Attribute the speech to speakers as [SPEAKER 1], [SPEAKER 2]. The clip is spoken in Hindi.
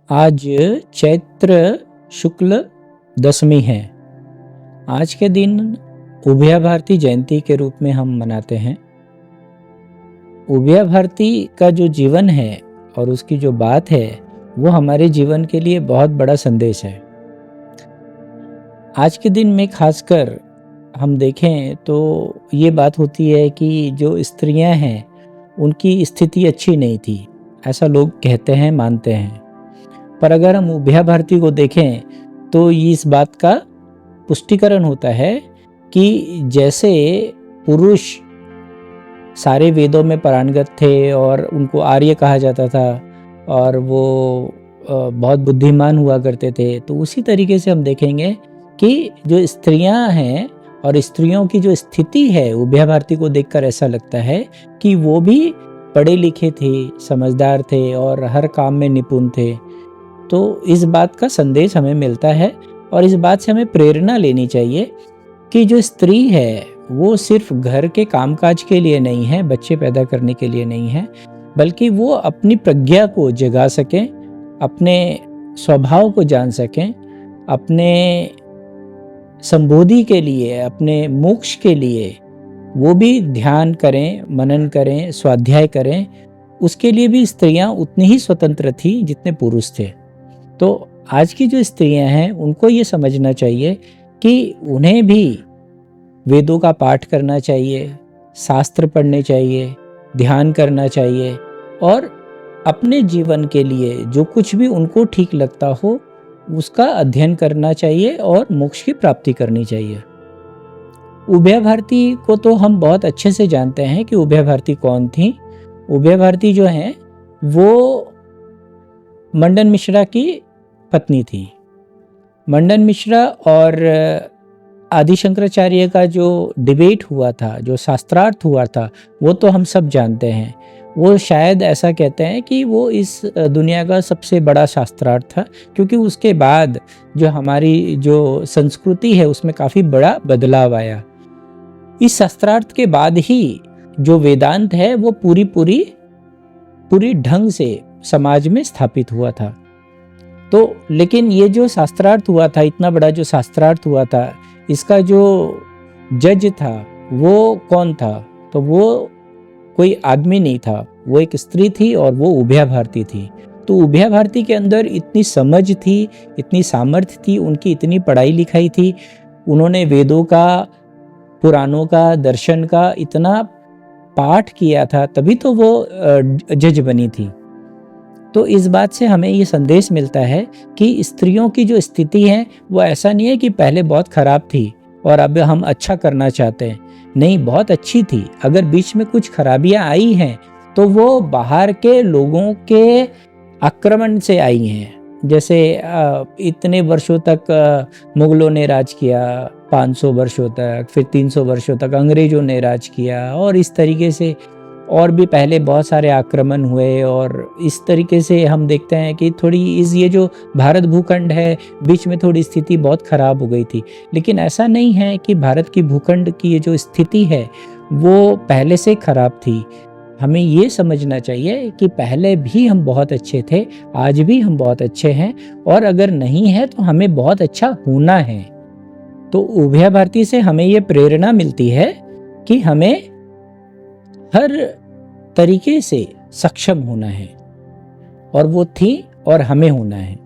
[SPEAKER 1] आज चैत्र शुक्ल दशमी है। आज के दिन उभया भारती जयंती के रूप में हम मनाते हैं। उभया भारती का जो जीवन है और उसकी जो बात है वो हमारे जीवन के लिए बहुत बड़ा संदेश है। आज के दिन में खासकर हम देखें तो ये बात होती है कि जो स्त्रियां हैं उनकी स्थिति अच्छी नहीं थी, ऐसा लोग कहते हैं, मानते हैं। पर अगर हम उभया भारती को देखें तो इस बात का पुष्टिकरण होता है कि जैसे पुरुष सारे वेदों में पारंगत थे और उनको आर्य कहा जाता था और वो बहुत बुद्धिमान हुआ करते थे, तो उसी तरीके से हम देखेंगे कि जो स्त्रियां हैं और स्त्रियों की जो स्थिति है, उभया भारती को देखकर ऐसा लगता है कि वो भी पढ़े लिखे थे, समझदार थे और हर काम में निपुण थे। तो इस बात का संदेश हमें मिलता है और इस बात से हमें प्रेरणा लेनी चाहिए कि जो स्त्री है वो सिर्फ घर के कामकाज के लिए नहीं है, बच्चे पैदा करने के लिए नहीं है, बल्कि वो अपनी प्रज्ञा को जगा सकें, अपने स्वभाव को जान सकें, अपने संबोधि के लिए, अपने मोक्ष के लिए वो भी ध्यान करें, मनन करें, स्वाध्याय करें। उसके लिए भी स्त्रियां उतनी ही स्वतंत्र थी जितने पुरुष थे। तो आज की जो स्त्रियां हैं उनको ये समझना चाहिए कि उन्हें भी वेदों का पाठ करना चाहिए, शास्त्र पढ़ने चाहिए, ध्यान करना चाहिए और अपने जीवन के लिए जो कुछ भी उनको ठीक लगता हो उसका अध्ययन करना चाहिए और मोक्ष की प्राप्ति करनी चाहिए। उभया भारती को तो हम बहुत अच्छे से जानते हैं कि उभया भारती कौन थी। उभया भारती जो हैं वो मंडन मिश्रा की पत्नी थी। मंडन मिश्रा और आदि शंकराचार्य का जो डिबेट हुआ था, जो शास्त्रार्थ हुआ था, वो तो हम सब जानते हैं। वो शायद ऐसा कहते हैं कि वो इस दुनिया का सबसे बड़ा शास्त्रार्थ था, क्योंकि उसके बाद जो हमारी जो संस्कृति है उसमें काफ़ी बड़ा बदलाव आया। इस शास्त्रार्थ के बाद ही जो वेदांत है वो पूरी ढंग से समाज में स्थापित हुआ था। तो लेकिन ये जो शास्त्रार्थ हुआ था, इतना बड़ा जो शास्त्रार्थ हुआ था, इसका जो जज था वो कौन था? तो वो कोई आदमी नहीं था, वो एक स्त्री थी और वो उभया भारती थी। तो उभया भारती के अंदर इतनी समझ थी, इतनी सामर्थ्य थी, उनकी इतनी पढ़ाई लिखाई थी, उन्होंने वेदों का, पुराणों का, दर्शन का इतना पाठ किया था, तभी तो वो जज बनी थी। तो इस बात से हमें ये संदेश मिलता है कि स्त्रियों की जो स्थिति है वो ऐसा नहीं है कि पहले बहुत खराब थी और अब हम अच्छा करना चाहते हैं। नहीं, बहुत अच्छी थी। अगर बीच में कुछ खराबियां आई हैं तो वो बाहर के लोगों के आक्रमण से आई हैं। जैसे इतने वर्षों तक मुगलों ने राज किया, 500 वर्षों तक, फिर 300 वर्षों तक अंग्रेजों ने राज किया और इस तरीके से और भी पहले बहुत सारे आक्रमण हुए। और इस तरीके से हम देखते हैं कि थोड़ी ये जो भारत भूखंड है, बीच में थोड़ी स्थिति बहुत ख़राब हो गई थी। लेकिन ऐसा नहीं है कि भारत की भूखंड की ये जो स्थिति है वो पहले से ख़राब थी। हमें ये समझना चाहिए कि पहले भी हम बहुत अच्छे थे, आज भी हम बहुत अच्छे हैं और अगर नहीं है तो हमें बहुत अच्छा होना है। तो उभया भारती से हमें ये प्रेरणा मिलती है कि हमें हर तरीके से सक्षम होना है और वो थी और हमें होना है।